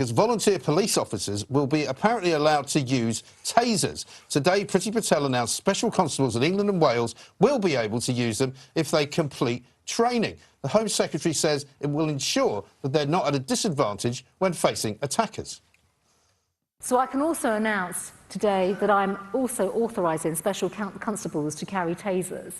Because volunteer police officers will be apparently allowed to use tasers. Today, Priti Patel announced special constables in England and Wales will be able to use them if they complete training. The Home Secretary says it will ensure that they're not at a disadvantage when facing attackers. So I can also announce today that I'm also authorising special constables to carry tasers.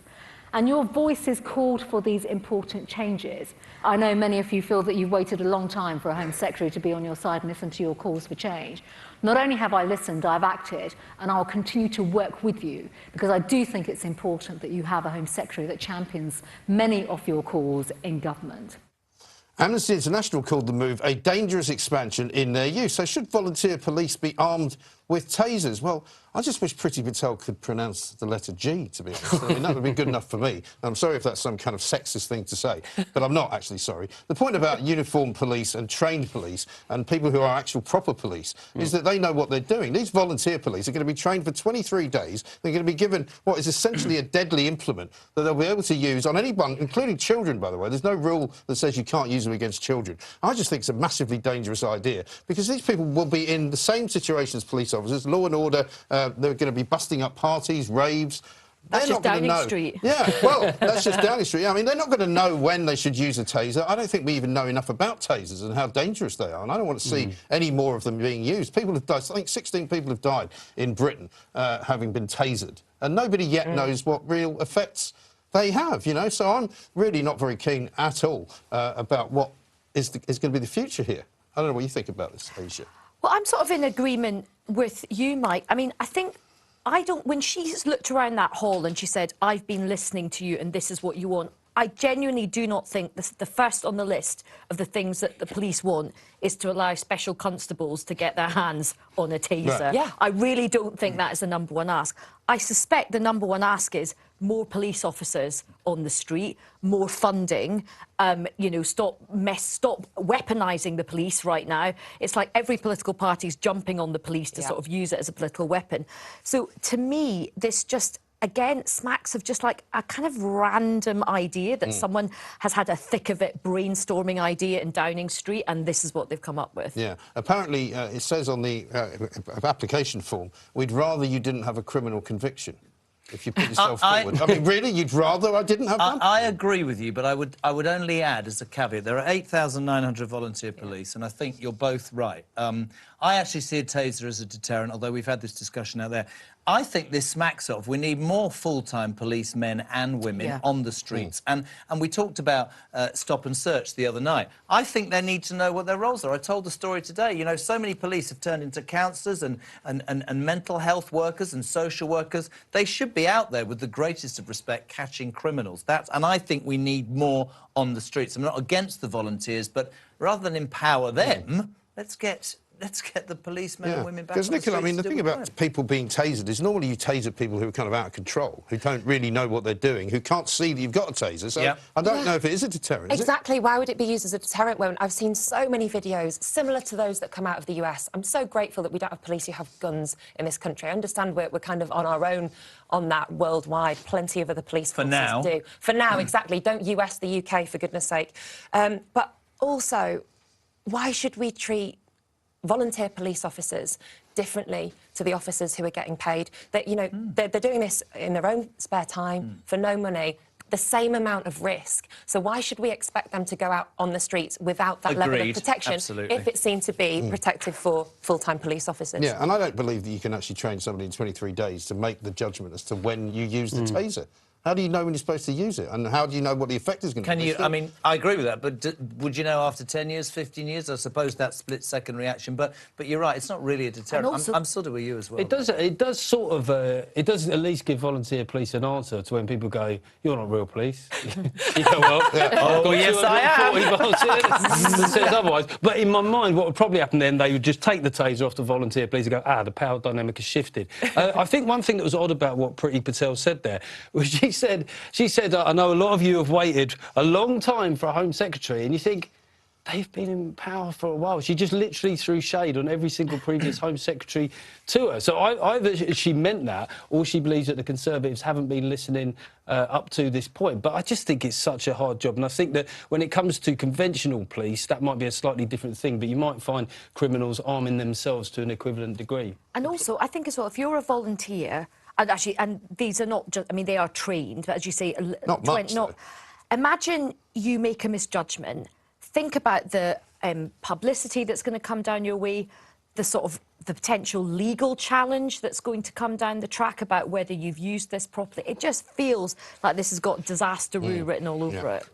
And your voices called for these important changes. I know many of you feel that you've waited a long time for a Home Secretary to be on your side and listen to your calls for change. Not only have I listened, I've acted, and I'll continue to work with you, because I do think it's important that you have a Home Secretary that champions many of your calls in government. Amnesty International called the move a dangerous expansion in their use. So should volunteer police be armed with tasers? Well, I just wish Priti Patel could pronounce the letter G, to be honest. I mean, that would be good enough for me. I'm sorry if that's some kind of sexist thing to say, but I'm not actually sorry. The point about uniformed police and trained police and people who are actual proper police is that they know what they're doing. These volunteer police are going to be trained for 23 days. They're going to be given what is essentially a deadly implement that they'll be able to use on anyone, including children, by the way. There's no rule that says you can't use them against children. I just think it's a massively dangerous idea because these people will be in the same situation as police officers, law and order. They're going to be busting up parties, raves. That's just Downing Street. Yeah, well, that's just Downing Street. I mean, they're not going to know when they should use a taser. I don't think we even know enough about tasers and how dangerous they are, and I don't want to see any more of them being used. People have died. I think 16 people have died in Britain having been tasered, and nobody yet knows what real effects they have, you know. So I'm really not very keen at all about what is going to be the future here. I don't know what you think about this, Asia. Well, I'm sort of in agreement with you, Mike. I mean, when she's looked around that hall and she said, I've been listening to you and this is what you want, I genuinely do not think the first on the list of the things that the police want is to allow special constables to get their hands on a taser. Right. Yeah. I really don't think that is the number one ask. I suspect the number one ask is more police officers on the street, more funding, you know, stop weaponising the police right now. It's like every political party's jumping on the police to sort of use it as a political weapon. So to me, this just again smacks of just like a kind of random idea that someone has had a thick of it brainstorming idea in Downing Street and this is what they've come up with. Yeah, apparently it says on the application form, we'd rather you didn't have a criminal conviction. If you put yourself forward. I mean, really, you'd rather I didn't have one? I agree with you, but I would only add as a caveat, there are 8,900 volunteer police, and I think you're both right. I actually see a taser as a deterrent, although we've had this discussion out there. I think this smacks of we need more full-time policemen and women on the streets. And we talked about stop and search the other night. I think they need to know what their roles are. I told the story today. You know, so many police have turned into counsellors and mental health workers and social workers. They should be out there with the greatest of respect catching criminals. And I think we need more on the streets. I'm not against the volunteers, but rather than empower them, let's get the policemen and women back on the streets. Because, Nicola, I mean, the thing about people being tasered is normally you taser people who are kind of out of control, who don't really know what they're doing, who can't see that you've got a taser. So I don't know if it is a deterrent. Exactly. Why would it be used as a deterrent when I've seen so many videos similar to those that come out of the US? I'm so grateful that we don't have police who have guns in this country. I understand we're kind of on our own on that worldwide. Plenty of other police forces do. For now, exactly. Don't US the UK, for goodness sake. But also, why should we treat volunteer police officers differently to the officers who are getting paid? That, you know, they're doing this in their own spare time for no money, the same amount of risk. So why should we expect them to go out on the streets without that level of protection if it's seen to be protective for full-time police officers? Yeah, and I don't believe that you can actually train somebody in 23 days to make the judgment as to when you use the taser. How do you know when you're supposed to use it? And how do you know what the effect is going to be? I mean, I agree with that, but would you know after 10 years, 15 years? I suppose that split-second reaction. But you're right, it's not really a deterrent. Also, I'm sort of with you as well. It does sort of... it does at least give volunteer police an answer to when people go, you're not real police. You go, well, oh, yes, I am. Volunteers that says otherwise. But in my mind, what would probably happen then, they would just take the taser off the volunteer police and go, the power dynamic has shifted. I think one thing that was odd about what Priti Patel said there was she said, I know a lot of you have waited a long time for a Home Secretary, and you think, they've been in power for a while. She just literally threw shade on every single previous Home Secretary to her. So either she meant that, or she believes that the Conservatives haven't been listening up to this point. But I just think it's such a hard job. And I think that when it comes to conventional police, that might be a slightly different thing. But you might find criminals arming themselves to an equivalent degree. And also, I think as well, if you're a volunteer, and these are not just, I mean, they are trained, but as you say, Not much, though. Imagine you make a misjudgment. Think about the publicity that's going to come down your way, the potential legal challenge that's going to come down the track about whether you've used this properly. It just feels like this has got disaster-oo written all over it.